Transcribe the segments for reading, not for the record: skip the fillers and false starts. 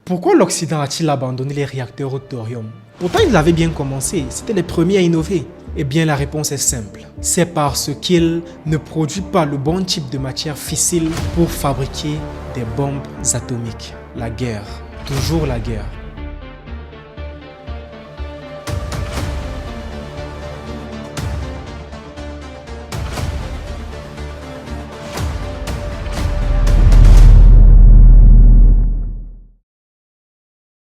Pourquoi l'Occident a-t-il abandonné les réacteurs au thorium? Pourtant, ils avaient bien commencé, c'était les premiers à innover. Eh bien, la réponse est simple. C'est parce qu'ils ne produisent pas le bon type de matière fissile pour fabriquer des bombes atomiques. La guerre. Toujours la guerre.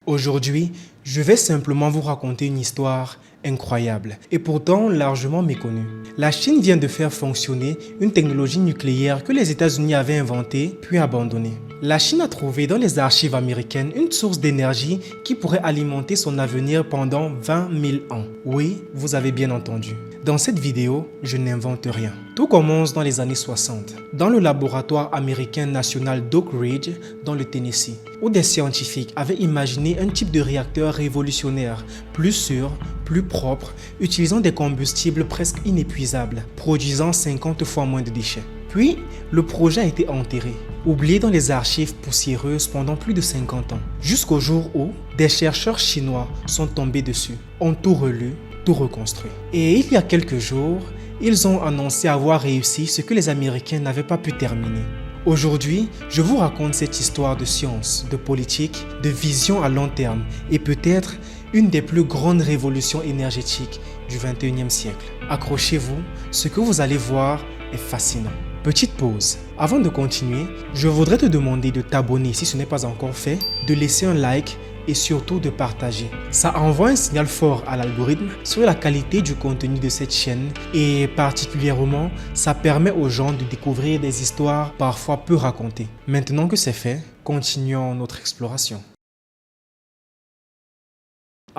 Aujourd'hui, je vais simplement vous raconter une histoire incroyable et pourtant largement méconnue. La Chine vient de faire fonctionner une technologie nucléaire que les États-Unis avaient inventée puis abandonnée. La Chine a trouvé dans les archives américaines une source d'énergie qui pourrait alimenter son avenir pendant 20 000 ans. Oui, vous avez bien entendu. Dans cette vidéo, je n'invente rien. Tout commence dans les années 60, dans le laboratoire américain national d'Oak Ridge, dans le Tennessee, où des scientifiques avaient imaginé un type de réacteur révolutionnaire, plus sûr, plus propre, utilisant des combustibles presque inépuisables, produisant 50 fois moins de déchets. Puis, le projet a été enterré, oublié dans les archives poussiéreuses pendant plus de 50 ans, jusqu'au jour où des chercheurs chinois sont tombés dessus, ont tout relu, tout reconstruit. Et il y a quelques jours, ils ont annoncé avoir réussi ce que les Américains n'avaient pas pu terminer. Aujourd'hui, je vous raconte cette histoire de science, de politique, de vision à long terme et peut-être une des plus grandes révolutions énergétiques du 21e siècle. Accrochez-vous, ce que vous allez voir est fascinant. Petite pause. Avant de continuer, je voudrais te demander de t'abonner si ce n'est pas encore fait, de laisser un like et surtout de partager. Ça envoie un signal fort à l'algorithme sur la qualité du contenu de cette chaîne et particulièrement, ça permet aux gens de découvrir des histoires parfois peu racontées. Maintenant que c'est fait, continuons notre exploration.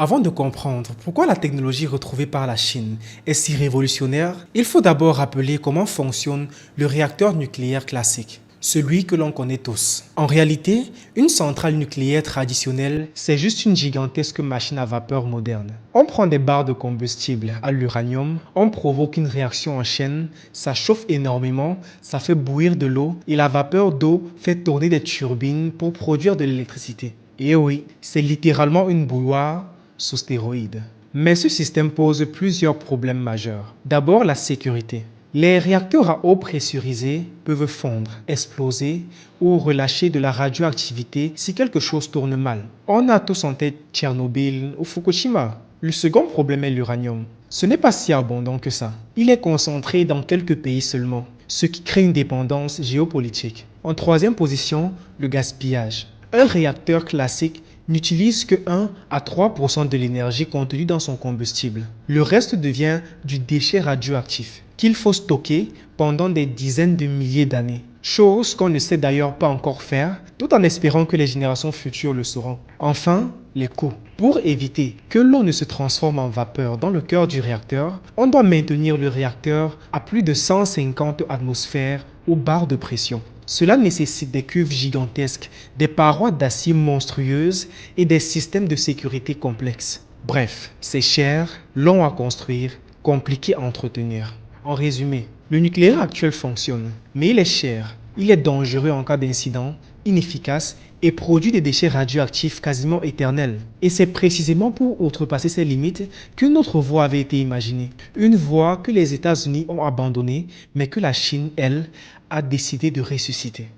Avant de comprendre pourquoi la technologie retrouvée par la Chine est si révolutionnaire, il faut d'abord rappeler comment fonctionne le réacteur nucléaire classique, celui que l'on connaît tous. En réalité, une centrale nucléaire traditionnelle, c'est juste une gigantesque machine à vapeur moderne. On prend des barres de combustible à l'uranium, on provoque une réaction en chaîne, ça chauffe énormément, ça fait bouillir de l'eau et la vapeur d'eau fait tourner des turbines pour produire de l'électricité. Et oui, c'est littéralement une bouilloire sous stéroïdes. Mais ce système pose plusieurs problèmes majeurs. D'abord, la sécurité. Les réacteurs à eau pressurisée peuvent fondre, exploser ou relâcher de la radioactivité si quelque chose tourne mal. On a tous en tête Tchernobyl ou Fukushima. Le second problème est l'uranium. Ce n'est pas si abondant que ça. Il est concentré dans quelques pays seulement, ce qui crée une dépendance géopolitique. En troisième position, le gaspillage. Un réacteur classique n'utilise que 1 à 3% de l'énergie contenue dans son combustible. Le reste devient du déchet radioactif qu'il faut stocker pendant des dizaines de milliers d'années. Chose qu'on ne sait d'ailleurs pas encore faire, tout en espérant que les générations futures le sauront. Enfin, les coûts. Pour éviter que l'eau ne se transforme en vapeur dans le cœur du réacteur, on doit maintenir le réacteur à plus de 150 atmosphères ou barres de pression. Cela nécessite des cuves gigantesques, des parois d'acier monstrueuses et des systèmes de sécurité complexes. Bref, c'est cher, long à construire, compliqué à entretenir. En résumé, le nucléaire actuel fonctionne, mais il est cher, il est dangereux en cas d'incident, inefficace et produit des déchets radioactifs quasiment éternels. Et c'est précisément pour outrepasser ces limites qu'une autre voie avait été imaginée. Une voie que les États-Unis ont abandonnée, mais que la Chine, elle, a décidé de ressusciter.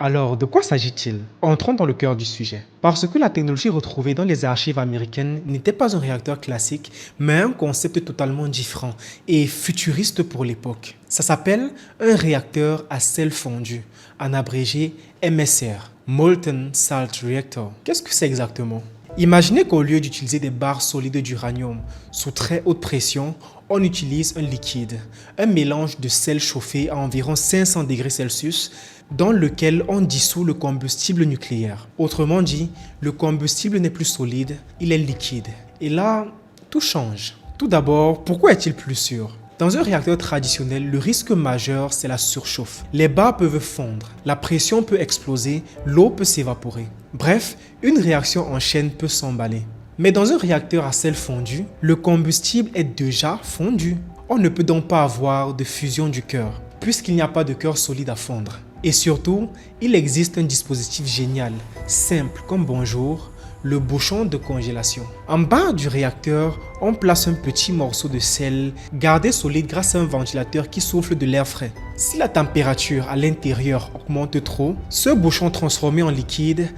Alors, de quoi s'agit-il? Entrons dans le cœur du sujet. Parce que la technologie retrouvée dans les archives américaines n'était pas un réacteur classique, mais un concept totalement différent et futuriste pour l'époque. Ça s'appelle un réacteur à sel fondu, en abrégé MSR, Molten Salt Reactor. Qu'est-ce que c'est exactement? Imaginez qu'au lieu d'utiliser des barres solides d'uranium sous très haute pression, on utilise un liquide, un mélange de sel chauffé à environ 500 degrés Celsius dans lequel on dissout le combustible nucléaire. Autrement dit, le combustible n'est plus solide, il est liquide. Et là, tout change. Tout d'abord, pourquoi est-il plus sûr? Dans un réacteur traditionnel, le risque majeur, c'est la surchauffe. Les barres peuvent fondre, la pression peut exploser, l'eau peut s'évaporer. Bref, une réaction en chaîne peut s'emballer. Mais dans un réacteur à sel fondu, le combustible est déjà fondu. On ne peut donc pas avoir de fusion du cœur, puisqu'il n'y a pas de cœur solide à fondre. Et surtout, il existe un dispositif génial, simple comme bonjour, le bouchon de congélation. En bas du réacteur, on place un petit morceau de sel gardé solide grâce à un ventilateur qui souffle de l'air frais. Si la température à l'intérieur augmente trop, ce bouchon transformé en liquide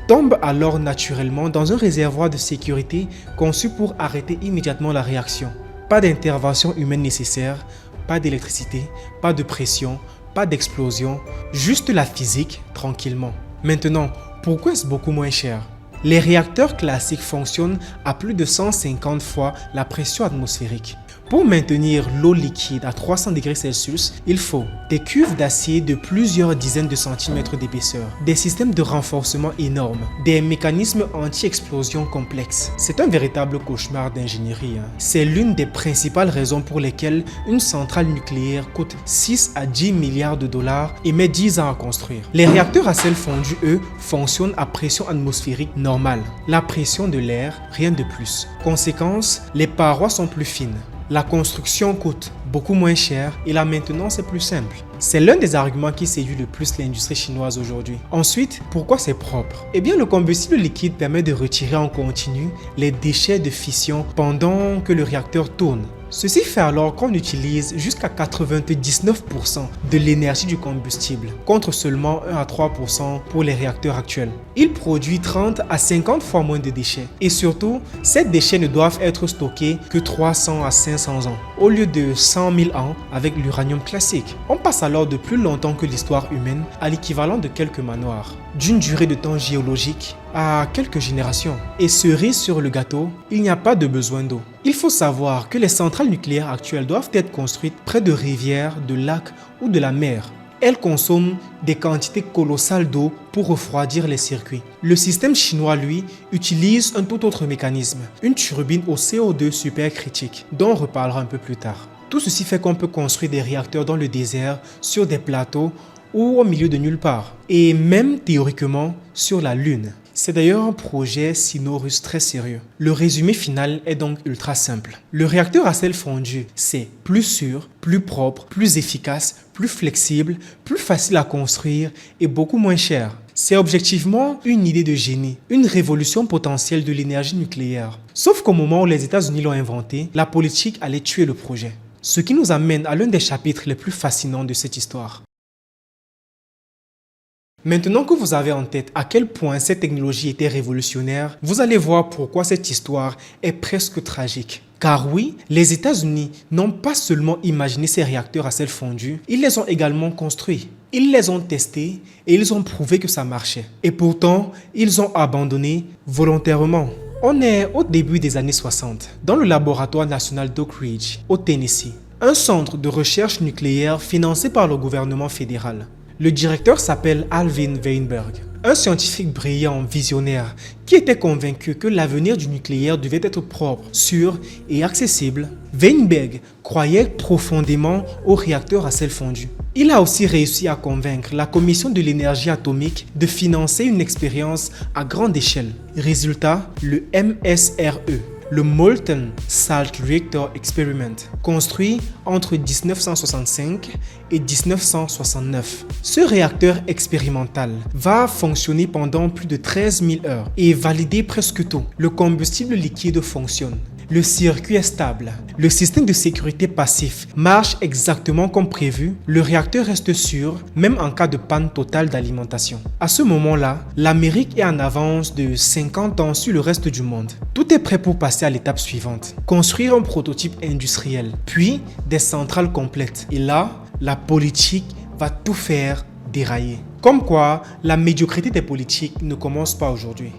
tombe alors naturellement dans un réservoir de sécurité conçu pour arrêter immédiatement la réaction. Pas d'intervention humaine nécessaire, pas d'électricité, pas de pression, pas d'explosion, juste la physique tranquillement. Maintenant, pourquoi est-ce beaucoup moins cher? Les réacteurs classiques fonctionnent à plus de 150 fois la pression atmosphérique. Pour maintenir l'eau liquide à 300 degrés Celsius, il faut des cuves d'acier de plusieurs dizaines de centimètres d'épaisseur, des systèmes de renforcement énormes, des mécanismes anti-explosion complexes. C'est un véritable cauchemar d'ingénierie. C'est l'une des principales raisons pour lesquelles une centrale nucléaire coûte 6 à 10 milliards de dollars et met 10 ans à construire. Les réacteurs à sel fondu, eux, fonctionnent à pression atmosphérique normale. La pression de l'air, rien de plus. Conséquence, les parois sont plus fines. La construction coûte beaucoup moins cher et la maintenance est plus simple. C'est l'un des arguments qui séduit le plus l'industrie chinoise aujourd'hui. Ensuite, pourquoi c'est propre? Eh bien, le combustible liquide permet de retirer en continu les déchets de fission pendant que le réacteur tourne. Ceci fait alors qu'on utilise jusqu'à 99% de l'énergie du combustible, contre seulement 1 à 3% pour les réacteurs actuels. Il produit 30 à 50 fois moins de déchets. Et surtout, ces déchets ne doivent être stockés que 300 à 500 ans, au lieu de 100 000 ans avec l'uranium classique. On passe alors de plus longtemps que l'histoire humaine à l'équivalent de quelques manoirs, d'une durée de temps géologique à quelques générations. Et cerise sur le gâteau, il n'y a pas de besoin d'eau. Il faut savoir que les centrales nucléaires actuelles doivent être construites près de rivières, de lacs ou de la mer. Elles consomment des quantités colossales d'eau pour refroidir les circuits. Le système chinois, lui, utilise un tout autre mécanisme, une turbine au CO2 supercritique, dont on reparlera un peu plus tard. Tout ceci fait qu'on peut construire des réacteurs dans le désert, sur des plateaux ou au milieu de nulle part, et même théoriquement sur la Lune. C'est d'ailleurs un projet sino-russe très sérieux. Le résumé final est donc ultra simple. Le réacteur à sel fondu, c'est plus sûr, plus propre, plus efficace, plus flexible, plus facile à construire et beaucoup moins cher. C'est objectivement une idée de génie, une révolution potentielle de l'énergie nucléaire. Sauf qu'au moment où les États-Unis l'ont inventé, la politique allait tuer le projet. Ce qui nous amène à l'un des chapitres les plus fascinants de cette histoire. Maintenant que vous avez en tête à quel point cette technologie était révolutionnaire, vous allez voir pourquoi cette histoire est presque tragique. Car oui, les États-Unis n'ont pas seulement imaginé ces réacteurs à sel fondu, ils les ont également construits. Ils les ont testés et ils ont prouvé que ça marchait. Et pourtant, ils ont abandonné volontairement. On est au début des années 60, dans le laboratoire national d'Oak Ridge, au Tennessee, un centre de recherche nucléaire financé par le gouvernement fédéral. Le directeur s'appelle Alvin Weinberg, un scientifique brillant, visionnaire, qui était convaincu que l'avenir du nucléaire devait être propre, sûr et accessible. Weinberg croyait profondément aux réacteurs à sel fondu. Il a aussi réussi à convaincre la Commission de l'énergie atomique de financer une expérience à grande échelle. Résultat, le MSRE. Le Molten Salt Reactor Experiment, construit entre 1965 et 1969. Ce réacteur expérimental va fonctionner pendant plus de 13 000 heures et valider presque tout. Le combustible liquide fonctionne. Le circuit est stable. Le système de sécurité passif marche exactement comme prévu. Le réacteur reste sûr, même en cas de panne totale d'alimentation. À ce moment-là, l'Amérique est en avance de 50 ans sur le reste du monde. Tout est prêt pour passer à l'étape suivante. Construire un prototype industriel, puis des centrales complètes. Et là, la politique va tout faire dérailler. Comme quoi, la médiocrité des politiques ne commence pas aujourd'hui.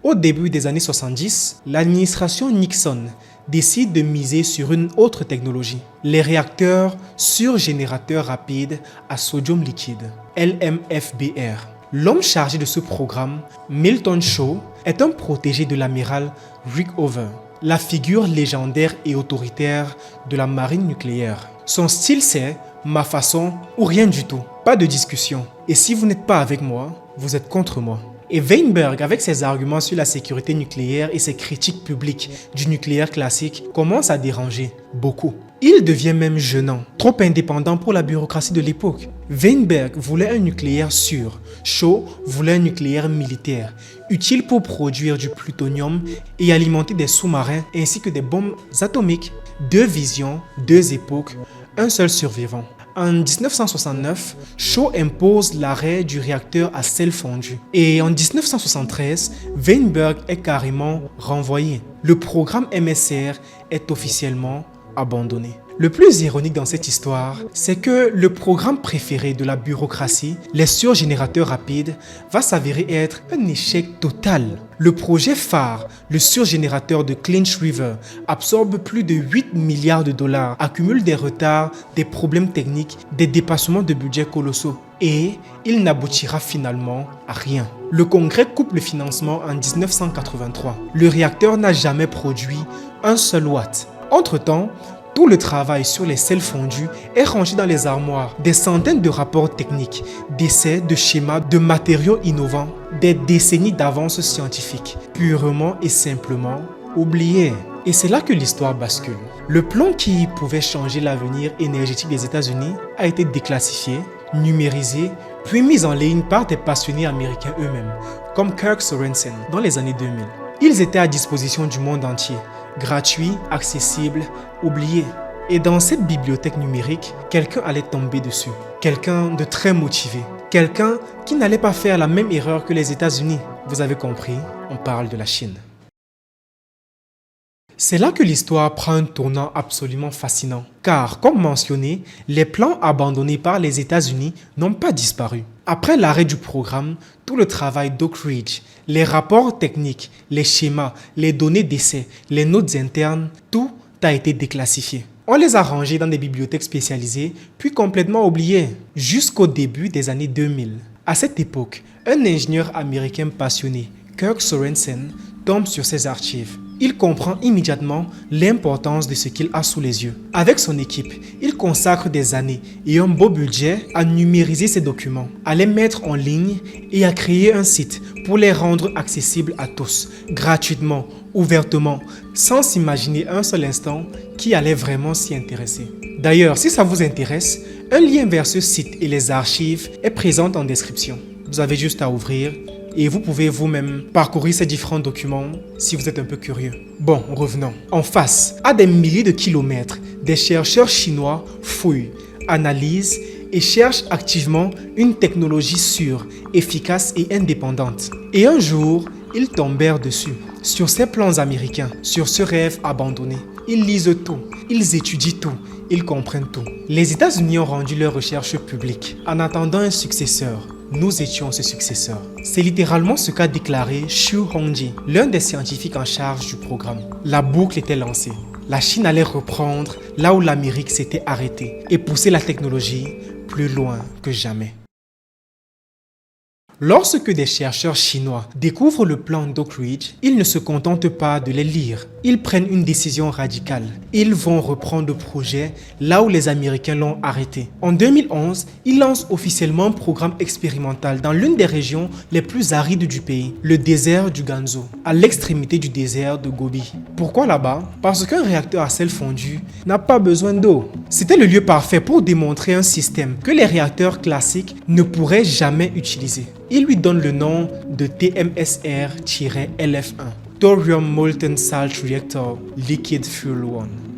Au début des années 70, l'administration Nixon décide de miser sur une autre technologie, les réacteurs surgénérateurs rapides à sodium liquide, LMFBR. L'homme chargé de ce programme, Milton Shaw, est un protégé de l'amiral Rickover, la figure légendaire et autoritaire de la marine nucléaire. Son style c'est « ma façon ou rien du tout ». Pas de discussion. Et si vous n'êtes pas avec moi, vous êtes contre moi. Et Weinberg, avec ses arguments sur la sécurité nucléaire et ses critiques publiques du nucléaire classique, commence à déranger beaucoup. Il devient même gênant, trop indépendant pour la bureaucratie de l'époque. Weinberg voulait un nucléaire sûr, Shaw voulait un nucléaire militaire, utile pour produire du plutonium et alimenter des sous-marins ainsi que des bombes atomiques. Deux visions, deux époques, un seul survivant. En 1969, Shaw impose l'arrêt du réacteur à sel fondu. Et en 1973, Weinberg est carrément renvoyé. Le programme MSR est officiellement abandonné. Le plus ironique dans cette histoire, c'est que le programme préféré de la bureaucratie, les surgénérateurs rapides, va s'avérer être un échec total. Le projet phare, le surgénérateur de Clinch River, absorbe plus de 8 milliards de dollars, accumule des retards, des problèmes techniques, des dépassements de budget colossaux. Et il n'aboutira finalement à rien. Le Congrès coupe le financement en 1983. Le réacteur n'a jamais produit un seul watt. Entre-temps, tout le travail sur les sels fondus est rangé dans les armoires. Des centaines de rapports techniques, d'essais, de schémas, de matériaux innovants, des décennies d'avance scientifique, purement et simplement oubliés. Et c'est là que l'histoire bascule. Le plan qui pouvait changer l'avenir énergétique des États-Unis a été déclassifié, numérisé, puis mis en ligne par des passionnés américains eux-mêmes, comme Kirk Sorensen dans les années 2000. Ils étaient à disposition du monde entier, gratuits, accessibles, oubliés. Et dans cette bibliothèque numérique, quelqu'un allait tomber dessus. Quelqu'un de très motivé. Quelqu'un qui n'allait pas faire la même erreur que les États-Unis. Vous avez compris, on parle de la Chine. C'est là que l'histoire prend un tournant absolument fascinant. Car, comme mentionné, les plans abandonnés par les États-Unis n'ont pas disparu. Après l'arrêt du programme, tout le travail d'Oak Ridge, les rapports techniques, les schémas, les données d'essai, les notes internes, tout a été déclassifié. On les a rangés dans des bibliothèques spécialisées, puis complètement oubliés, jusqu'au début des années 2000. À cette époque, un ingénieur américain passionné, Kirk Sorensen, tombe sur ces archives. Il comprend immédiatement l'importance de ce qu'il a sous les yeux. Avec son équipe, il consacre des années et un beau budget à numériser ces documents, à les mettre en ligne et à créer un site pour les rendre accessibles à tous, gratuitement, ouvertement, sans s'imaginer un seul instant qui allait vraiment s'y intéresser. D'ailleurs, si ça vous intéresse, un lien vers ce site et les archives est présent en description. Vous avez juste à ouvrir et vous pouvez vous-même parcourir ces différents documents si vous êtes un peu curieux. Bon, revenons. En face, à des milliers de kilomètres, des chercheurs chinois fouillent, analysent et cherchent activement une technologie sûre, efficace et indépendante. Et un jour, ils tombèrent dessus, sur ces plans américains, sur ce rêve abandonné. Ils lisent tout, ils étudient tout, ils comprennent tout. Les États-Unis ont rendu leurs recherches publiques en attendant un successeur. Nous étions ce successeur. C'est littéralement ce qu'a déclaré Xu Hongji, l'un des scientifiques en charge du programme. La boucle était lancée. La Chine allait reprendre là où l'Amérique s'était arrêtée et pousser la technologie plus loin que jamais. Lorsque des chercheurs chinois découvrent le plan d'Oak Ridge, ils ne se contentent pas de les lire. Ils prennent une décision radicale. Ils vont reprendre le projet là où les Américains l'ont arrêté. En 2011, ils lancent officiellement un programme expérimental dans l'une des régions les plus arides du pays, le désert du Gansu, à l'extrémité du désert de Gobi. Pourquoi là-bas? Parce qu'un réacteur à sel fondu n'a pas besoin d'eau. C'était le lieu parfait pour démontrer un système que les réacteurs classiques ne pourraient jamais utiliser. Il lui donne le nom de TMSR-LF1, Thorium Molten Salt Reactor Liquid Fuel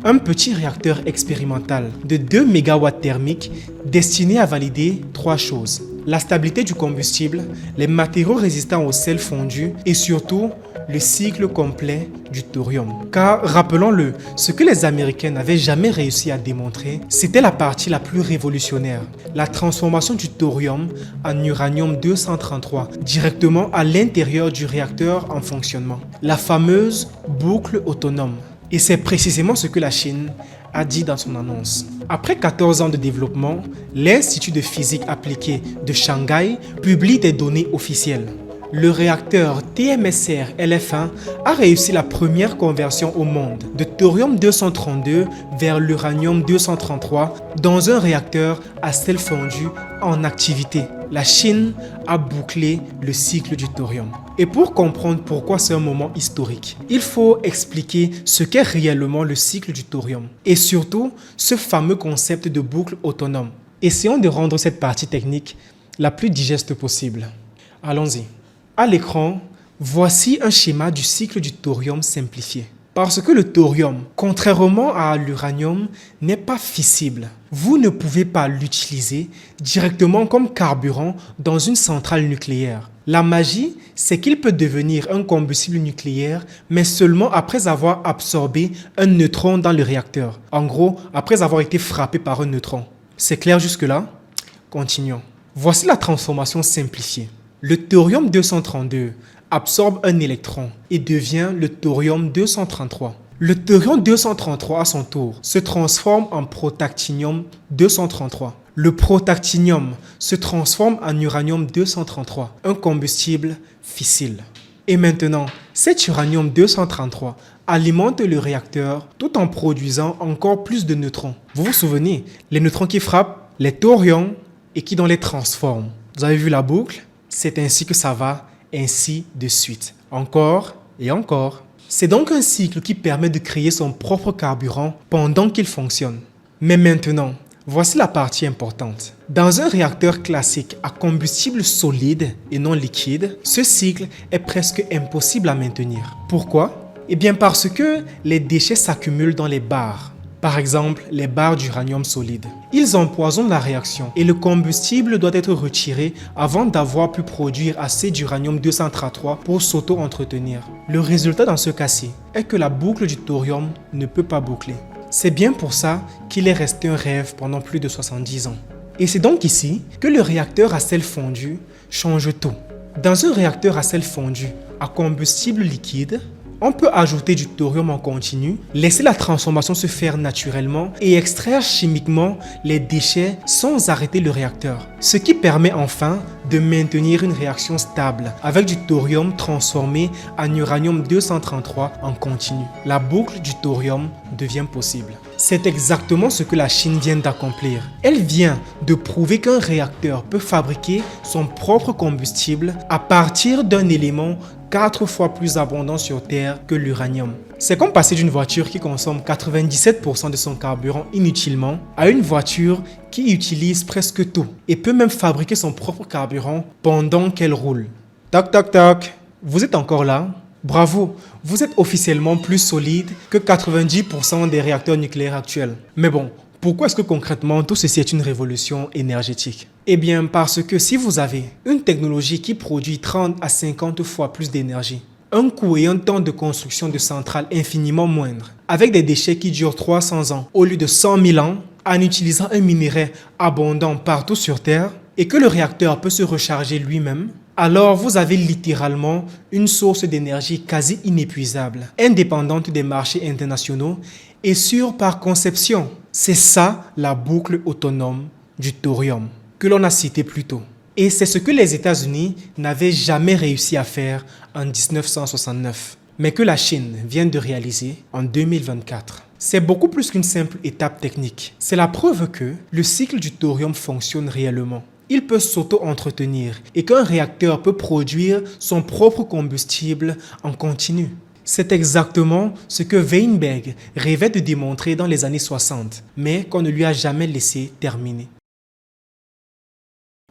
1. Un petit réacteur expérimental de 2 MW thermiques destiné à valider 3 choses. La stabilité du combustible, les matériaux résistants au sel fondu et surtout le cycle complet du thorium. Car, rappelons-le, ce que les Américains n'avaient jamais réussi à démontrer, c'était la partie la plus révolutionnaire, la transformation du thorium en uranium-233 directement à l'intérieur du réacteur en fonctionnement. La fameuse boucle autonome. Et c'est précisément ce que la Chine a dit dans son annonce. Après 14 ans de développement, l'Institut de physique appliquée de Shanghai publie des données officielles. le réacteur TMSR LF1 a réussi la première conversion au monde de thorium-232 vers l'uranium-233 dans un réacteur à sel fondu en activité. La Chine a bouclé le cycle du thorium. Et pour comprendre pourquoi c'est un moment historique, il faut expliquer ce qu'est réellement le cycle du thorium et surtout ce fameux concept de boucle autonome. Essayons de rendre cette partie technique la plus digeste possible. Allons-y. À l'écran, voici un schéma du cycle du thorium simplifié. Parce que le thorium, contrairement à l'uranium, n'est pas fissible. Vous ne pouvez pas l'utiliser directement comme carburant dans une centrale nucléaire. La magie, c'est qu'il peut devenir un combustible nucléaire, mais seulement après avoir absorbé un neutron dans le réacteur. En gros, après avoir été frappé par un neutron. C'est clair jusque-là? Continuons. Voici la transformation simplifiée. Le thorium-232 absorbe un électron et devient le thorium-233. Le thorium-233 à son tour se transforme en protactinium-233. Le protactinium se transforme en uranium-233, un combustible fissile. Et maintenant, cet uranium-233 alimente le réacteur tout en produisant encore plus de neutrons. Vous vous souvenez, les neutrons qui frappent les thoriums et qui les transforment. Vous avez vu la boucle? C'est ainsi que ça va, ainsi de suite. Encore et encore. C'est donc un cycle qui permet de créer son propre carburant pendant qu'il fonctionne. Mais maintenant, voici la partie importante. Dans un réacteur classique à combustible solide et non liquide, ce cycle est presque impossible à maintenir. Pourquoi? Eh bien parce que les déchets s'accumulent dans les barres. Par exemple, les barres d'uranium solide. Ils empoisonnent la réaction et le combustible doit être retiré avant d'avoir pu produire assez d'uranium-233 pour s'auto-entretenir. Le résultat dans ce cas-ci est que la boucle du thorium ne peut pas boucler. C'est bien pour ça qu'il est resté un rêve pendant plus de 70 ans. Et c'est donc ici que le réacteur à sel fondu change tout. Dans un réacteur à sel fondu à combustible liquide, on peut ajouter du thorium en continu, laisser la transformation se faire naturellement et extraire chimiquement les déchets sans arrêter le réacteur. Ce qui permet enfin de maintenir une réaction stable avec du thorium transformé en uranium-233 en continu. La boucle du thorium devient possible. C'est exactement ce que la Chine vient d'accomplir. Elle vient de prouver qu'un réacteur peut fabriquer son propre combustible à partir d'un élément 4 fois plus abondant sur Terre que l'uranium. C'est comme passer d'une voiture qui consomme 97% de son carburant inutilement à une voiture qui utilise presque tout et peut même fabriquer son propre carburant pendant qu'elle roule. Toc toc toc, vous êtes encore là? Bravo, vous êtes officiellement plus solide que 90% des réacteurs nucléaires actuels. Mais bon, pourquoi est-ce que concrètement tout ceci est une révolution énergétique? Eh bien parce que si vous avez une technologie qui produit 30 à 50 fois plus d'énergie, un coût et un temps de construction de centrales infiniment moindre, avec des déchets qui durent 300 ans au lieu de 100 000 ans, en utilisant un minerai abondant partout sur Terre, et que le réacteur peut se recharger lui-même, alors vous avez littéralement une source d'énergie quasi inépuisable, indépendante des marchés internationaux et sûre par conception. C'est ça la boucle autonome du thorium que l'on a cité plus tôt. Et c'est ce que les États-Unis n'avaient jamais réussi à faire en 1969, mais que la Chine vient de réaliser en 2024. C'est beaucoup plus qu'une simple étape technique. C'est la preuve que le cycle du thorium fonctionne réellement. Il peut s'auto-entretenir et qu'un réacteur peut produire son propre combustible en continu. C'est exactement ce que Weinberg rêvait de démontrer dans les années 60, mais qu'on ne lui a jamais laissé terminer.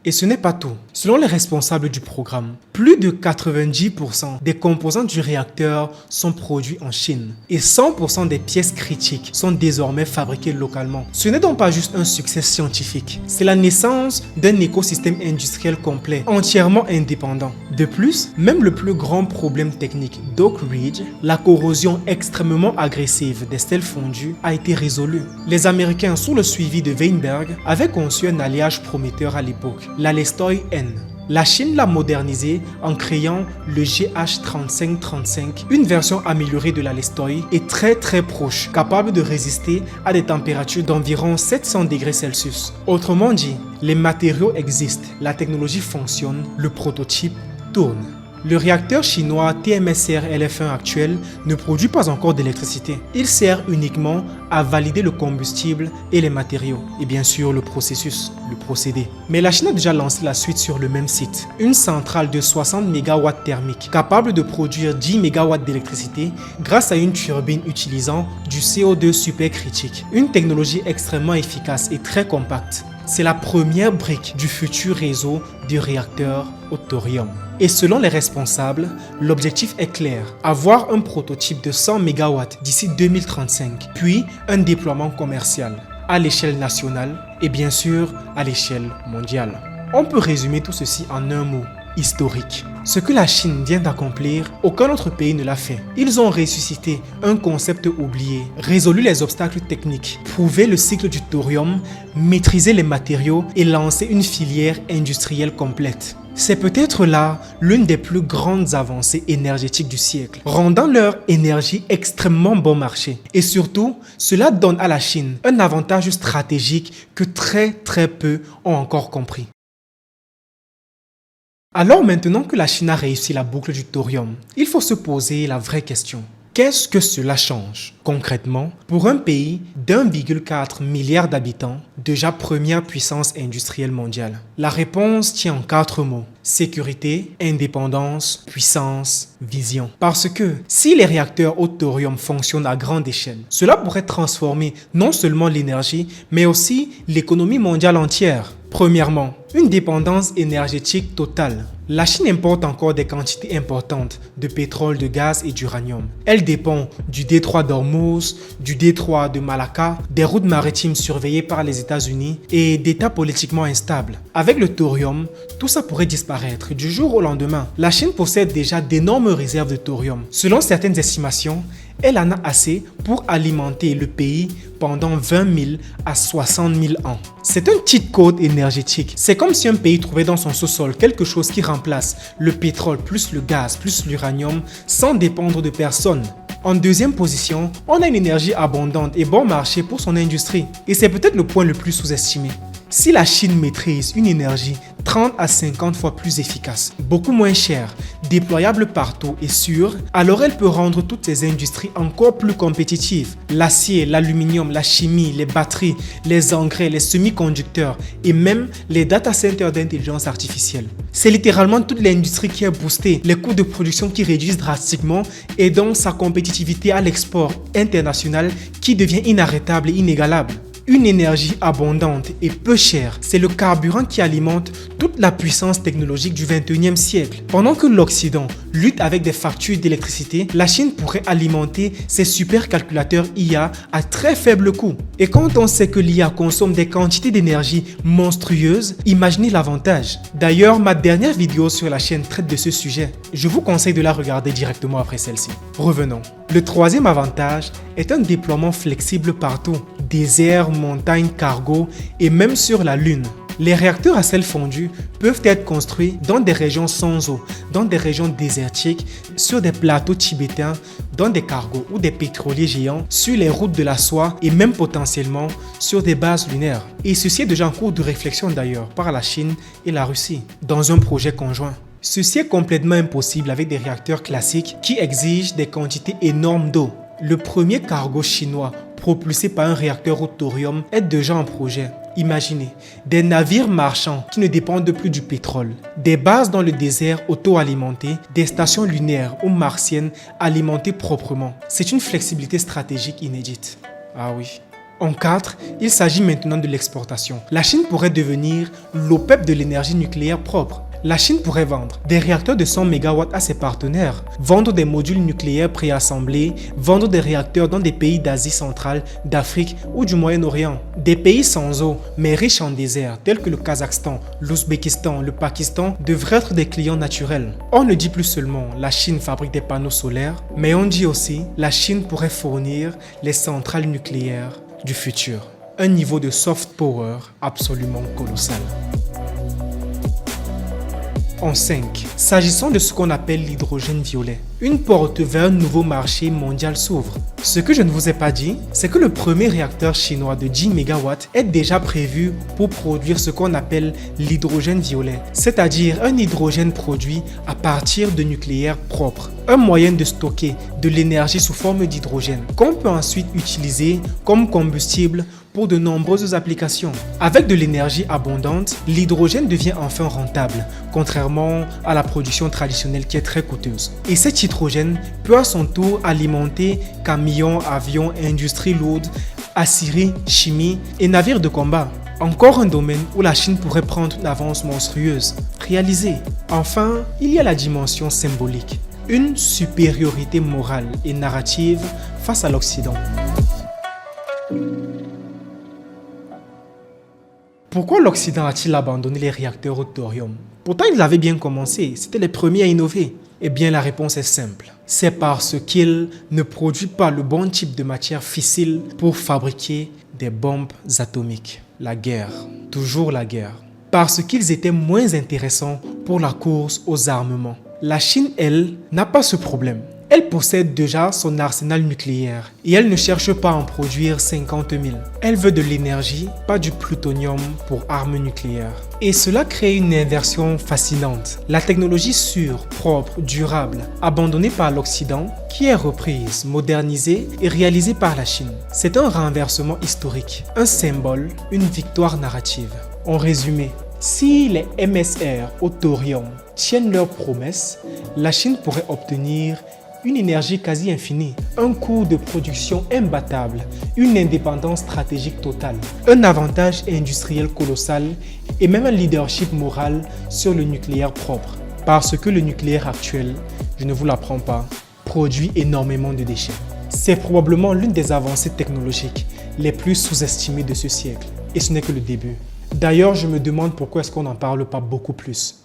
Et ce n'est pas tout. Selon les responsables du programme, plus de 90% des composants du réacteur sont produits en Chine et 100% des pièces critiques sont désormais fabriquées localement. Ce n'est donc pas juste un succès scientifique, c'est la naissance d'un écosystème industriel complet, entièrement indépendant. De plus, même le plus grand problème technique d'Oak Ridge, la corrosion extrêmement agressive des sels fondus, a été résolu. Les Américains, sous le suivi de Weinberg, avaient conçu un alliage prometteur à l'époque, l'Alestoy N. La Chine l'a modernisé en créant le GH3535, une version améliorée de l'Alestoy et très proche, capable de résister à des températures d'environ 700 degrés Celsius. Autrement dit, les matériaux existent, la technologie fonctionne, le prototype tourne. Le réacteur chinois TMSR LF1 actuel ne produit pas encore d'électricité. Il sert uniquement à valider le combustible et les matériaux, et bien sûr le processus, le procédé. Mais la Chine a déjà lancé la suite sur le même site. Une centrale de 60 MW thermique, capable de produire 10 MW d'électricité grâce à une turbine utilisant du CO2 supercritique. Une technologie extrêmement efficace et très compacte. C'est la première brique du futur réseau de réacteurs au thorium. Et selon les responsables, l'objectif est clair, avoir un prototype de 100 MW d'ici 2035, puis un déploiement commercial à l'échelle nationale et bien sûr à l'échelle mondiale. On peut résumer tout ceci en un mot: historique. Ce que la Chine vient d'accomplir, aucun autre pays ne l'a fait. Ils ont ressuscité un concept oublié, résolu les obstacles techniques, prouvé le cycle du thorium, maîtrisé les matériaux et lancé une filière industrielle complète. C'est peut-être là l'une des plus grandes avancées énergétiques du siècle, rendant leur énergie extrêmement bon marché. Et surtout, cela donne à la Chine un avantage stratégique que très peu ont encore compris. Alors maintenant que la Chine a réussi la boucle du thorium, il faut se poser la vraie question. Qu'est-ce que cela change concrètement pour un pays d'1,4 milliard d'habitants, déjà première puissance industrielle mondiale? La réponse tient en 4 mots: sécurité, indépendance, puissance, vision. Parce que si les réacteurs au thorium fonctionnent à grande échelle, cela pourrait transformer non seulement l'énergie, mais aussi l'économie mondiale entière. Premièrement, une dépendance énergétique totale. La Chine importe encore des quantités importantes de pétrole, de gaz et d'uranium. Elle dépend du détroit d'Ormuz, du détroit de Malacca, des routes maritimes surveillées par les États-Unis et d'États politiquement instables. Avec le thorium, tout ça pourrait disparaître du jour au lendemain. La Chine possède déjà d'énormes réserves de thorium. Selon certaines estimations, elle en a assez pour alimenter le pays pendant 20 000 à 60 000 ans. C'est un cheat code énergétique. C'est comme si un pays trouvait dans son sous-sol quelque chose qui remplace le pétrole plus le gaz plus l'uranium sans dépendre de personne. En deuxième position, on a une énergie abondante et bon marché pour son industrie. Et c'est peut-être le point le plus sous-estimé. Si la Chine maîtrise une énergie 30 à 50 fois plus efficace, beaucoup moins chère, déployable partout et sûre, alors elle peut rendre toutes ces industries encore plus compétitives. L'acier, l'aluminium, la chimie, les batteries, les engrais, les semi-conducteurs et même les data centers d'intelligence artificielle. C'est littéralement toute l'industrie qui est boostée, les coûts de production qui réduisent drastiquement et donc sa compétitivité à l'export international qui devient inarrêtable et inégalable. Une énergie abondante et peu chère, c'est le carburant qui alimente toute la puissance technologique du 21e siècle. Pendant que l'Occident lutte avec des factures d'électricité, la Chine pourrait alimenter ses supercalculateurs IA à très faible coût. Et quand on sait que l'IA consomme des quantités d'énergie monstrueuses, imaginez l'avantage. D'ailleurs, ma dernière vidéo sur la chaîne traite de ce sujet. Je vous conseille de la regarder directement après celle-ci. Revenons. Le troisième avantage est un déploiement flexible partout. Désert, montagnes, cargo et même sur la Lune. Les réacteurs à sel fondu peuvent être construits dans des régions sans eau, dans des régions désertiques, sur des plateaux tibétains, dans des cargos ou des pétroliers géants, sur les routes de la soie et même potentiellement sur des bases lunaires. Et ceci est déjà en cours de réflexion d'ailleurs par la Chine et la Russie dans un projet conjoint. Ceci est complètement impossible avec des réacteurs classiques qui exigent des quantités énormes d'eau. Le premier cargo chinois propulsé par un réacteur au thorium est déjà en projet. Imaginez, des navires marchands qui ne dépendent plus du pétrole, des bases dans le désert auto-alimentées, des stations lunaires ou martiennes alimentées proprement. C'est une flexibilité stratégique inédite. Ah oui. En 4, il s'agit maintenant de l'exportation. La Chine pourrait devenir l'OPEP de l'énergie nucléaire propre. La Chine pourrait vendre des réacteurs de 100 MW à ses partenaires, vendre des modules nucléaires préassemblés, vendre des réacteurs dans des pays d'Asie centrale, d'Afrique ou du Moyen-Orient. Des pays sans eau, mais riches en désert, tels que le Kazakhstan, l'Ouzbékistan, le Pakistan, devraient être des clients naturels. On ne dit plus seulement la Chine fabrique des panneaux solaires, mais on dit aussi la Chine pourrait fournir les centrales nucléaires du futur. Un niveau de soft power absolument colossal. En 5, s'agissant de ce qu'on appelle l'hydrogène violet, une porte vers un nouveau marché mondial s'ouvre. Ce que je ne vous ai pas dit, c'est que le premier réacteur chinois de 10 MW est déjà prévu pour produire ce qu'on appelle l'hydrogène violet, c'est-à-dire un hydrogène produit à partir de nucléaire propre, un moyen de stocker de l'énergie sous forme d'hydrogène qu'on peut ensuite utiliser comme combustible pour de nombreuses applications. Avec de l'énergie abondante, l'hydrogène devient enfin rentable, contrairement à la production traditionnelle qui est très coûteuse. Et cet hydrogène peut à son tour alimenter camions, avions, industries lourdes, aciérie, chimie et navires de combat. Encore un domaine où la Chine pourrait prendre une avance monstrueuse, réalisée. Enfin, il y a la dimension symbolique, une supériorité morale et narrative face à l'Occident. Pourquoi l'Occident a-t-il abandonné les réacteurs au thorium? Pourtant, ils avaient bien commencé, c'était les premiers à innover. Eh bien, la réponse est simple. C'est parce qu'ils ne produisent pas le bon type de matière fissile pour fabriquer des bombes atomiques. La guerre, toujours la guerre. Parce qu'ils étaient moins intéressants pour la course aux armements. La Chine, elle, n'a pas ce problème. Elle possède déjà son arsenal nucléaire et elle ne cherche pas à en produire 50 000. Elle veut de l'énergie, pas du plutonium pour armes nucléaires. Et cela crée une inversion fascinante. La technologie sûre, propre, durable, abandonnée par l'Occident, qui est reprise, modernisée et réalisée par la Chine. C'est un renversement historique, un symbole, une victoire narrative. En résumé, si les MSR au thorium tiennent leurs promesses, la Chine pourrait obtenir une énergie quasi infinie, un coût de production imbattable, une indépendance stratégique totale, un avantage industriel colossal et même un leadership moral sur le nucléaire propre. Parce que le nucléaire actuel, je ne vous l'apprends pas, produit énormément de déchets. C'est probablement l'une des avancées technologiques les plus sous-estimées de ce siècle. Et ce n'est que le début. D'ailleurs, je me demande pourquoi est-ce qu'on n'en parle pas beaucoup plus.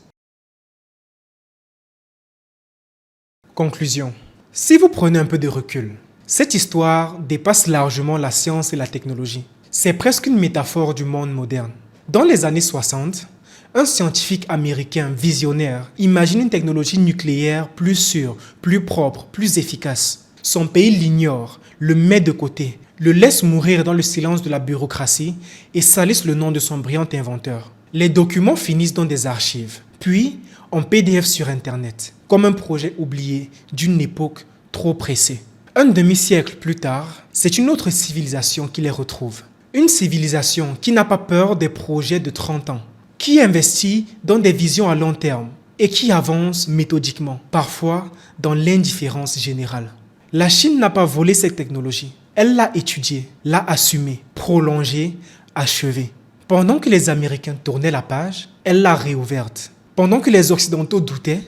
Conclusion. Si vous prenez un peu de recul, cette histoire dépasse largement la science et la technologie. C'est presque une métaphore du monde moderne. Dans les années 60, un scientifique américain visionnaire imagine une technologie nucléaire plus sûre, plus propre, plus efficace. Son pays l'ignore, le met de côté, le laisse mourir dans le silence de la bureaucratie et salisse le nom de son brillant inventeur. Les documents finissent dans des archives, puis en PDF sur Internet, comme un projet oublié d'une époque trop pressée. Un demi-siècle plus tard, c'est une autre civilisation qui les retrouve. Une civilisation qui n'a pas peur des projets de 30 ans, qui investit dans des visions à long terme et qui avance méthodiquement, parfois dans l'indifférence générale. La Chine n'a pas volé cette technologie. Elle l'a étudiée, l'a assumée, prolongée, achevée. Pendant que les Américains tournaient la page, elle l'a réouverte. Pendant que les Occidentaux doutaient,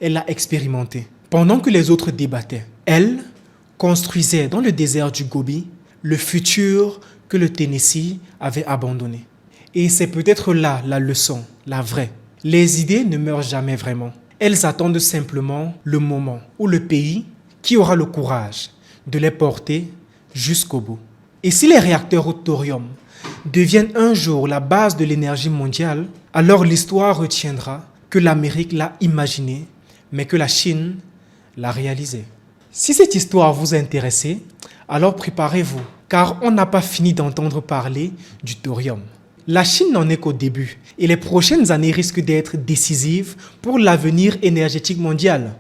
elle l'a expérimentée. Pendant que les autres débattaient, elle construisait dans le désert du Gobi le futur que le Tennessee avait abandonné. Et c'est peut-être là la leçon, la vraie. Les idées ne meurent jamais vraiment. Elles attendent simplement le moment où le pays qui aura le courage de les porter jusqu'au bout. Et si les réacteurs au thorium deviennent un jour la base de l'énergie mondiale, alors l'histoire retiendra que l'Amérique l'a imaginé, mais que la Chine l'a réalisé. Si cette histoire vous a intéressé, alors préparez-vous, car on n'a pas fini d'entendre parler du thorium. La Chine n'en est qu'au début, et les prochaines années risquent d'être décisives pour l'avenir énergétique mondial.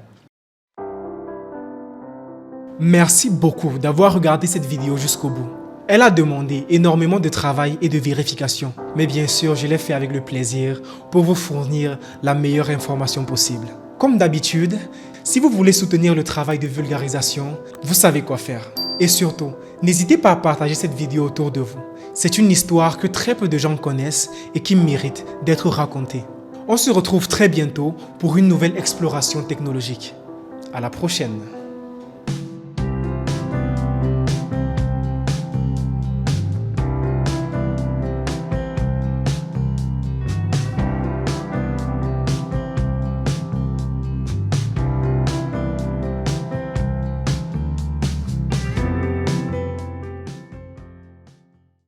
Merci beaucoup d'avoir regardé cette vidéo jusqu'au bout. Elle a demandé énormément de travail et de vérification, mais bien sûr, je l'ai fait avec le plaisir pour vous fournir la meilleure information possible. Comme d'habitude, si vous voulez soutenir le travail de vulgarisation, vous savez quoi faire. Et surtout, n'hésitez pas à partager cette vidéo autour de vous. C'est une histoire que très peu de gens connaissent et qui mérite d'être racontée. On se retrouve très bientôt pour une nouvelle exploration technologique. À la prochaine.